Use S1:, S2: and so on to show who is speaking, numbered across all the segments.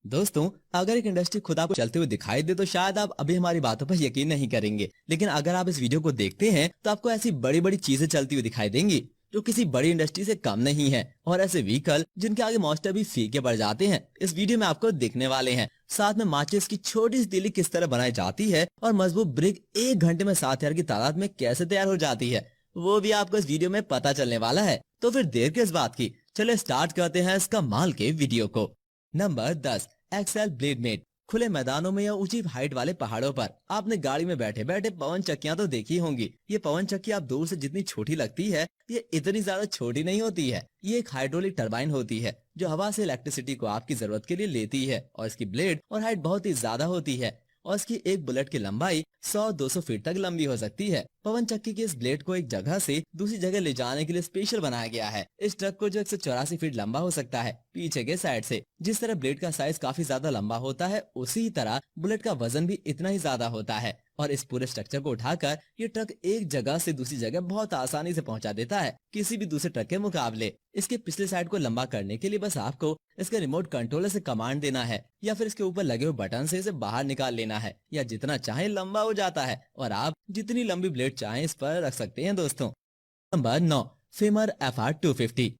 S1: दोस्तों, अगर एक इंडस्ट्री खुद आपको चलते हुए दिखाई दे तो शायद आप अभी हमारी बातों पर यकीन नहीं करेंगे, लेकिन अगर आप इस वीडियो को देखते हैं तो आपको ऐसी बड़ी बड़ी चीजें चलती हुई दिखाई देंगी जो किसी बड़ी इंडस्ट्री से कम नहीं है, और ऐसे व्हीकल जिनके आगे मॉन्स्टर भी फीके पड़ जाते हैं इस वीडियो में आपको दिखने वाले हैं। साथ में माचिस की छोटी सी तीली किस तरह बनाई जाती है और मजबूत ब्रिक 1 घंटे में 7,000 की तादाद में कैसे तैयार हो जाती है, वो भी आपको इस वीडियो में पता चलने वाला है। तो फिर देर किस बात की, चलिए स्टार्ट करते हैं इस कमाल के वीडियो को। Number 10, Excel blade mate. खुले मैदानों में या ऊंची हाइट वाले पहाड़ों पर आपने गाड़ी में बैठे बैठे पवन चक्कियां तो देखी होंगी। ये पवन चक्की आप दूर से जितनी छोटी लगती है, ये इतनी ज्यादा छोटी नहीं होती है। ये एक हाइड्रोलिक टरबाइन होती है जो हवा से इलेक्ट्रिसिटी को आपकी जरूरत के लिए लेती है, और इसकी ब्लेड और हाइट बहुत ही ज्यादा होती है और इसकी एक बुलेट की लंबाई 100-200 फीट तक लंबी हो सकती है। पवन चक्की के इस ब्लेड को एक जगह से दूसरी जगह ले जाने के लिए स्पेशल बनाया गया है। इस ट्रक को जो 184 फीट लंबा हो सकता है पीछे के साइड से। जिस तरह ब्लेड का साइज काफी ज्यादा लंबा होता है, उसी तरह बुलेट का वजन भी इतना ही ज्यादा होता है, और इस पूरे स्ट्रक्चर को उठाकर ये ट्रक एक जगह से दूसरी जगह बहुत आसानी से पहुंचा देता है, किसी भी दूसरे ट्रक के मुकाबले। इसके पिछले साइड को लंबा करने के लिए बस आपको इसके रिमोट कंट्रोलर से कमांड देना है, या फिर इसके ऊपर लगे हुए बटन से इसे बाहर निकाल लेना है, या जितना चाहे लंबा हो जाता है, और आप जितनी लंबी ब्लेड चाहें इस पर रख सकते हैं दोस्तों। नंबर 9, फेमर FR 250।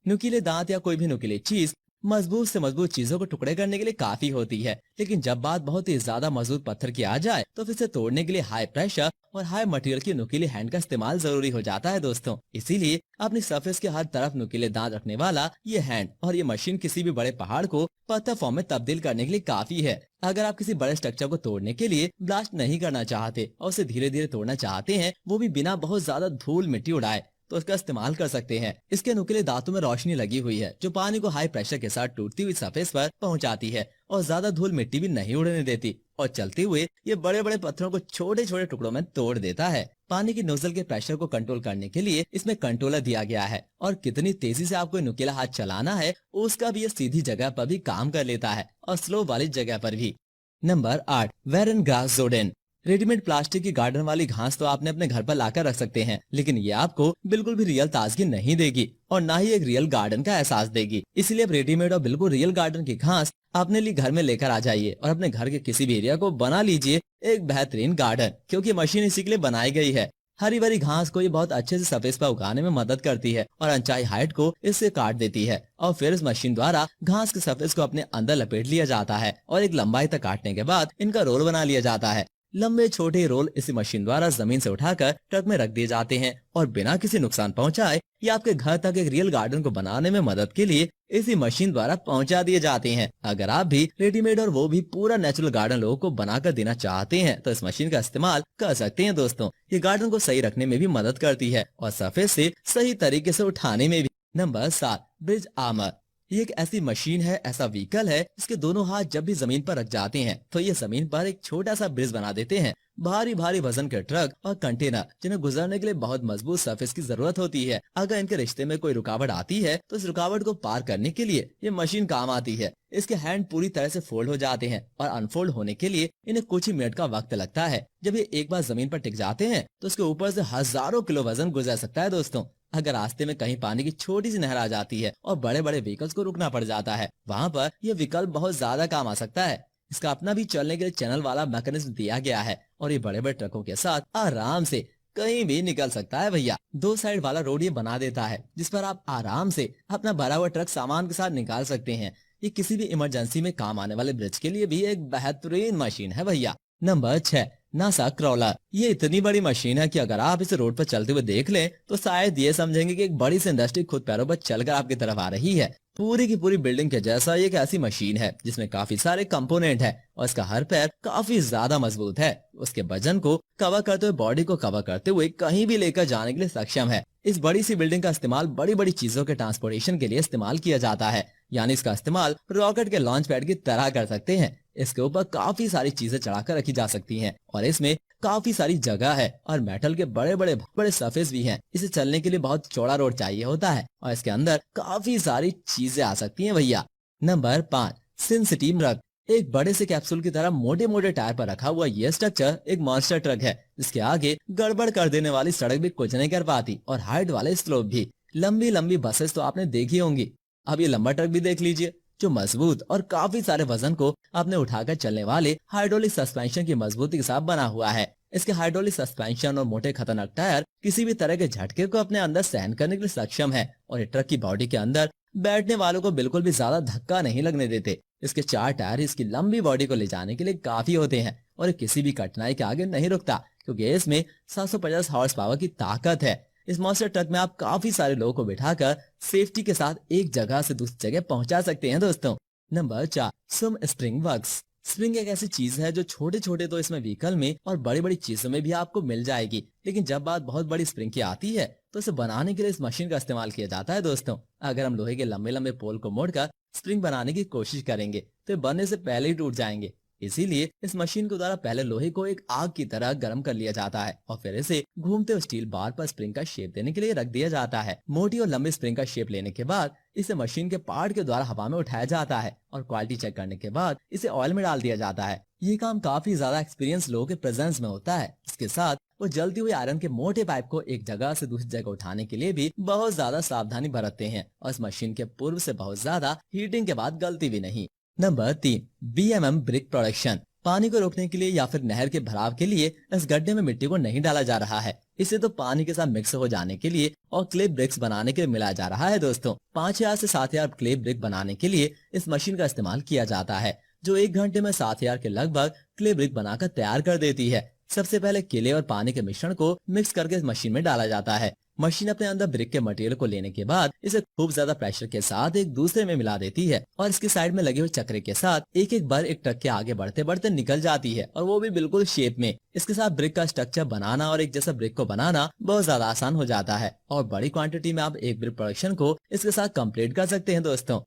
S1: नुकीले दांत या कोई भी नुकीली चीज मजबूत से मजबूत चीजों को टुकड़े करने के लिए काफी होती है, लेकिन जब बात बहुत ही ज्यादा मजबूत पत्थर की आ जाए तो फिर से तोड़ने के लिए हाई प्रेशर और हाई मटेरियल की नुकीली हैंड का इस्तेमाल जरूरी हो जाता है दोस्तों। इसीलिए अपनी सरफेस के हर तरफ नुकीले दांत रखने वाला ये हैंड और ये मशीन किसी भी बड़े पहाड़ को पत्थर फॉर्म में तब्दील करने के लिए काफी है। अगर आप किसी बड़े स्ट्रक्चर को तोड़ने के लिए ब्लास्ट नहीं करना चाहते और उसे धीरे धीरे तोड़ना चाहते हैं, वो भी बिना बहुत ज्यादा धूल मिट्टी उड़ाए, तो इसका इस्तेमाल कर सकते हैं। इसके नुकीले दांतों में रोशनी लगी हुई है जो पानी को हाई प्रेशर के साथ टूटती हुई सरफेस पर पहुंचाती है और ज्यादा धूल मिट्टी भी नहीं उड़ने देती, और चलते हुए ये बड़े बड़े पत्थरों को छोटे छोटे टुकड़ों में तोड़ देता है। पानी की नोजल के प्रेशर को कंट्रोल करने के लिए इसमें कंट्रोलर दिया गया है, और कितनी तेजी से आपको नुकीला हाथ चलाना है उसका भी ये सीधी जगह पर भी काम कर लेता है और स्लो वाली जगह पर भी। नंबर 8, वेरन ग्रास जोडेन। रेडीमेड प्लास्टिक की गार्डन वाली घास तो आपने अपने घर पर लाकर रख सकते हैं, लेकिन ये आपको बिल्कुल भी रियल ताजगी नहीं देगी और ना ही एक रियल गार्डन का एहसास देगी। इसलिए अब रेडीमेड और बिल्कुल रियल गार्डन की घास अपने लिए घर में लेकर आ जाइए और अपने घर के किसी भी एरिया को बना लीजिए एक बेहतरीन गार्डन, क्योंकि मशीन इसी के लिए बनाई गई है। हरी भरी घास को ये बहुत अच्छे से सरफेस पर उगाने में मदद करती है और अनचाही हाइट को इससे काट देती है, और फिर इस मशीन द्वारा घास के सरफेस को अपने अंदर लपेट लिया जाता है और एक लंबाई तक काटने के बाद इनका रोल बना लिया जाता है। लंबे छोटे रोल इसी मशीन द्वारा जमीन से उठाकर ट्रक में रख दिए जाते हैं और बिना किसी नुकसान पहुंचाए ये आपके घर तक एक रियल गार्डन को बनाने में मदद के लिए इसी मशीन द्वारा पहुंचा दिए जाते हैं। अगर आप भी रेडीमेड और वो भी पूरा नेचुरल गार्डन लोगों को बनाकर देना चाहते हैं तो इस मशीन का इस्तेमाल कर सकते हैं दोस्तों। ये गार्डन को सही रखने में भी मदद करती है और सरफेस से सही तरीके से उठाने में भी। Number 7, bridge armour. ये एक ऐसी मशीन है, ऐसा व्हीकल है जिसके दोनों हाथ जब भी जमीन पर रख जाते हैं तो ये जमीन पर एक छोटा सा ब्रिज बना देते हैं। भारी भारी वजन के ट्रक और कंटेनर जिन्हें गुजरने के लिए बहुत मजबूत सरफेस की जरूरत होती है, अगर इनके रिश्ते में कोई रुकावट आती है तो इस रुकावट को पार करने के लिए ये मशीन काम आती है। इसके हैंड पूरी तरह से फोल्ड हो जाते हैं और अनफोल्ड होने के लिए इन्हें कुछ ही मिनट का वक्त लगता है। जब ये एक बार जमीन पर टिक जाते हैं तो इसके ऊपर से हजारों किलो वजन गुजर सकता है दोस्तों। अगर रास्ते में कहीं पानी की छोटी सी नहर आ जाती है और बड़े बड़े व्हीकल्स को रुकना पड़ जाता है, वहाँ पर यह विकल्प बहुत ज्यादा काम आ सकता है। इसका अपना भी चलने के लिए चैनल वाला मैकेनिज्म दिया गया है और ये बड़े बड़े ट्रकों के साथ आराम से कहीं भी निकल सकता है भैया। 2 साइड वाला रोड ये बना देता है जिस पर आप आराम से अपना भरा हुआ ट्रक सामान के साथ निकाल सकते हैं। ये किसी भी इमरजेंसी में काम आने वाले ब्रिज के लिए भी एक बेहतरीन मशीन है भैया। Number 6, NASA crawler. ये इतनी बड़ी मशीन है कि अगर आप इसे रोड पर चलते हुए देख लें तो शायद ये समझेंगे कि एक बड़ी सी इंडस्ट्री खुद पैरों पर चलकर आपकी तरफ आ रही है। पूरी की पूरी बिल्डिंग के जैसा ये एक ऐसी मशीन है जिसमें काफी सारे कंपोनेंट है और इसका हर पैर काफी ज्यादा मजबूत है। उसके वजन को कवर करते हुए बॉडी को कवर करते हुए कहीं भी लेकर जाने के लिए सक्षम है। इस बड़ी सी बिल्डिंग का इस्तेमाल बड़ी बड़ी चीजों के ट्रांसपोर्टेशन के लिए इस्तेमाल किया जाता है, यानी इसका इस्तेमाल रॉकेट के लॉन्च पैड की तरह कर सकते हैं। इसके ऊपर काफी सारी चीजें चढ़ाकर रखी जा सकती हैं और इसमें काफी सारी जगह है और मेटल के बड़े बड़े सरफेस भी हैं। इसे चलने के लिए बहुत चौड़ा रोड चाहिए होता है और इसके अंदर काफी सारी चीजें आ सकती हैं भैया। नंबर 5, सिन सिटी ट्रक। एक बड़े से कैप्सूल की तरह मोटे मोटे टायर पर रखा हुआ यह स्ट्रक्चर एक मॉन्स्टर ट्रक है जिसके आगे गड़बड़ कर देने वाली सड़क भी कुछ नहीं कर पाती और हाइट वाले स्लोप भी। लंबी लंबी बसेस तो आपने देखी होंगी, अब ये लंबा ट्रक भी देख लीजिए। जो मजबूत और काफी सारे वजन को अपने उठाकर चलने वाले हाइड्रोलिक सस्पेंशन की मजबूती के साथ बना हुआ है। इसके हाइड्रोलिक सस्पेंशन और मोटे खतरनाक टायर किसी भी तरह के झटके को अपने अंदर सहन करने के लिए सक्षम है और ये ट्रक की बॉडी के अंदर बैठने वालों को बिल्कुल भी ज्यादा धक्का नहीं लगने देते। इसके 4 टायर इसकी लंबी बॉडी को ले जाने के लिए काफी होते हैं और ये किसी भी कठिनाई के आगे नहीं रुकता, क्योंकि इसमें 750 हॉर्स पावर की ताकत है। इस मॉन्स्टर ट्रक में आप काफी सारे लोगों को बिठाकर सेफ्टी के साथ एक जगह से दूसरी जगह पहुंचा सकते हैं दोस्तों। नंबर 4, सुम स्प्रिंग वर्क्स। स्प्रिंग एक ऐसी चीज है जो छोटे छोटे तो इसमें व्हीकल में और बड़ी बड़ी चीजों में भी आपको मिल जाएगी, लेकिन जब बात बहुत बड़ी स्प्रिंग की आती है तो इसे बनाने के लिए इस मशीन का इस्तेमाल किया जाता है दोस्तों। अगर हम लोहे के लंबे लंबे पोल को मोड़कर स्प्रिंग बनाने की कोशिश करेंगे तो ये बनने से पहले ही टूट जाएंगे। इसीलिए इस मशीन के द्वारा पहले लोहे को एक आग की तरह गर्म कर लिया जाता है और फिर इसे घूमते हुए स्टील बार पर स्प्रिंग का शेप देने के लिए रख दिया जाता है। मोटी और लंबी स्प्रिंग का शेप लेने के बाद इसे मशीन के पार्ट के द्वारा हवा में उठाया जाता है और क्वालिटी चेक करने के बाद इसे ऑयल में डाल दिया जाता है। ये काम काफी ज्यादा एक्सपीरियंस लोगों के प्रेजेंस में होता है। इसके साथ वो जलती हुई आयरन के मोटे पाइप को एक जगह से दूसरी जगह उठाने के लिए भी बहुत ज्यादा सावधानी बरतते हैं और इस मशीन के पूर्व से बहुत ज्यादा हीटिंग के बाद गलती भी नहीं। Number 3, BMM brick production. पानी को रोकने के लिए या फिर नहर के भराव के लिए इस गड्ढे में मिट्टी को नहीं डाला जा रहा है, इसे तो पानी के साथ मिक्स हो जाने के लिए और क्ले ब्रिक्स बनाने के लिए मिलाया जा रहा है दोस्तों। 5000 से 7000 क्ले ब्रिक बनाने के लिए इस मशीन का इस्तेमाल किया जाता है, जो 1 घंटे में 7000 के लगभग क्ले ब्रिक बनाकर तैयार कर देती है। सबसे पहले केले और पानी के मिश्रण को मिक्स करके इस मशीन में डाला जाता है। मशीन अपने अंदर ब्रिक के मटेरियल को लेने के बाद इसे खूब ज्यादा प्रेशर के साथ एक दूसरे में मिला देती है और इसकी साइड में लगे हुए चक्रे के साथ एक एक बार एक ट्रक के आगे बढ़ते बढ़ते निकल जाती है और वो भी बिल्कुल शेप में। इसके साथ ब्रिक का स्ट्रक्चर बनाना और एक जैसा ब्रिक को बनाना बहुत ज्यादा आसान हो जाता है और बड़ी क्वांटिटी में आप एक ब्रिक प्रोडक्शन को इसके साथ कंप्लीट कर सकते हैं दोस्तों।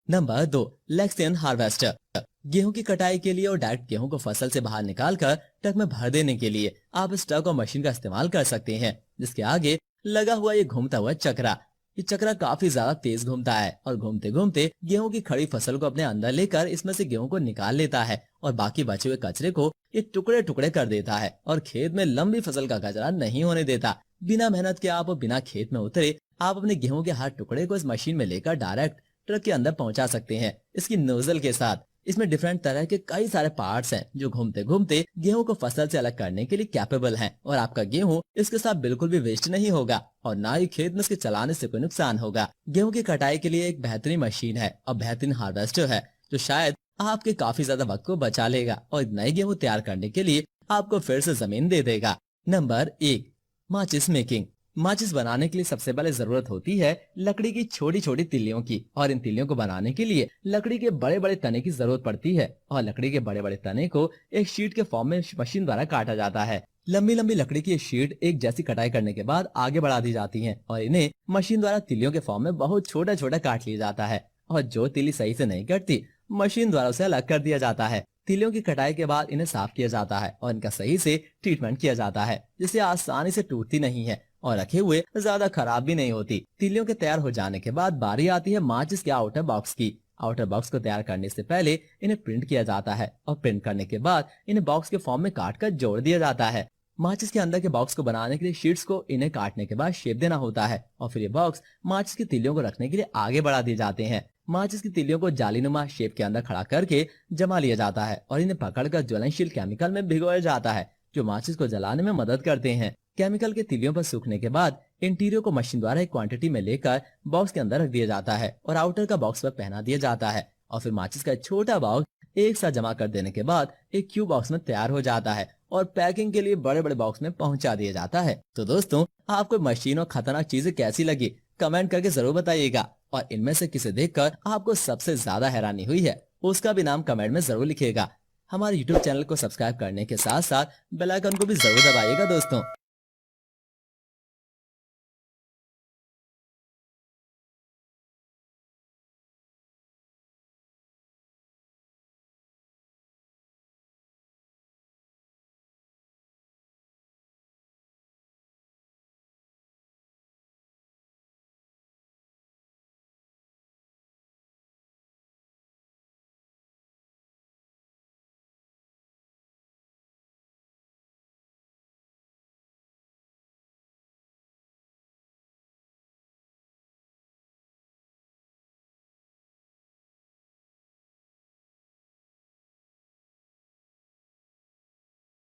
S1: Number 2, Lexion harvester. गेहूं की कटाई के लिए और डायरेक्ट गेहूं को फसल से बाहर निकालकर ट्रक में भर देने के लिए आप इस ट्रक और मशीन का इस्तेमाल कर सकते हैं, जिसके आगे लगा हुआ ये घूमता हुआ चक्रा। ये चक्रा काफी ज्यादा तेज घूमता है और घूमते घूमते गेहूं की खड़ी फसल को अपने अंदर लेकर इसमें से गेहूं को निकाल लेता है और बाकी बचे हुए कचरे को ये टुकड़े टुकड़े कर देता है और खेत में लंबी फसल का कचरा नहीं होने देता। बिना मेहनत के आप बिना खेत में उतरे आप अपने गेहूं के हर टुकड़े को इस मशीन में लेकर डायरेक्ट ट्रक के अंदर पहुंचा सकते हैं। इसकी नोजल के साथ इसमें डिफरेंट तरह के कई सारे पार्ट्स हैं जो घूमते घूमते गेहूं को फसल से अलग करने के लिए कैपेबल हैं और आपका गेहूं इसके साथ बिल्कुल भी वेस्ट नहीं होगा और ना ही खेत में इसके चलाने से कोई नुकसान होगा। गेहूं की कटाई के लिए एक बेहतरीन मशीन है और बेहतरीन हार्वेस्टर है जो शायद आपके काफी ज्यादा वक्त को बचा लेगा और नए गेहूं तैयार करने के लिए आपको फिर से जमीन दे देगा। नंबर 1, माचिस मेकिंग। माचिस बनाने के लिए सबसे पहले जरूरत होती है लकड़ी की छोटी छोटी तिल्लियों की और इन तिल्लियों को बनाने के लिए लकड़ी के बड़े बड़े तने की जरूरत पड़ती है और लकड़ी के बड़े बड़े तने को एक शीट के फॉर्म में मशीन द्वारा काटा जाता है। लंबी लंबी लकड़ी की शीट एक जैसी कटाई करने के बाद आगे बढ़ा दी जाती है और इन्हें मशीन द्वारा तिल्लियों के फॉर्म में बहुत छोटा छोटा काट लिया जाता है और जो तिल्ली सही से नहीं कटती मशीन द्वारा उसे अलग कर दिया जाता है। तिल्लियों की कटाई के बाद इन्हें साफ किया जाता है और इनका सही से ट्रीटमेंट किया जाता है जिससे आसानी से टूटती नहीं है और रखे हुए ज्यादा खराब भी नहीं होती। तिल्लियों के तैयार हो जाने के बाद बारी आती है माचिस के आउटर बॉक्स की। आउटर बॉक्स को तैयार करने से पहले इन्हें प्रिंट किया जाता है और प्रिंट करने के बाद इन्हें बॉक्स के फॉर्म में काट कर जोड़ दिया जाता है। माचिस के अंदर के बॉक्स को बनाने के लिए शीट्स को इन्हें काटने के बाद शेप देना होता है और फिर ये बॉक्स माचिस की तिल्लियों को रखने के लिए आगे बढ़ा दिए जाते हैं। माचिस की तिल्लियों को जालीनुमा शेप के अंदर खड़ा करके जमा लिया जाता है और इन्हें पकड़कर ज्वलनशील केमिकल में भिगोया जाता है जो माचिस को जलाने में मदद करते हैं। केमिकल के तिल्लियों पर सूखने के बाद इंटीरियर को मशीन द्वारा एक क्वांटिटी में लेकर बॉक्स के अंदर रख दिया जाता है और आउटर का बॉक्स पर पहना दिया जाता है और फिर माचिस का छोटा बॉक्स एक साथ जमा कर देने के बाद एक क्यूब बॉक्स में तैयार हो जाता है और पैकिंग के लिए बड़े बड़े बॉक्स में पहुंचा दिया जाता है। तो दोस्तों, आपको मशीन और खतरनाक चीजें कैसी लगी कमेंट करके जरूर बताइएगा और इनमें से किसे देखकर आपको सबसे ज्यादा हैरानी हुई है उसका भी नाम कमेंट में जरूर लिखिएगा। हमारे YouTube चैनल को सब्सक्राइब करने के साथ साथ बेल आइकन को भी जरूर दबाइएगा दोस्तों।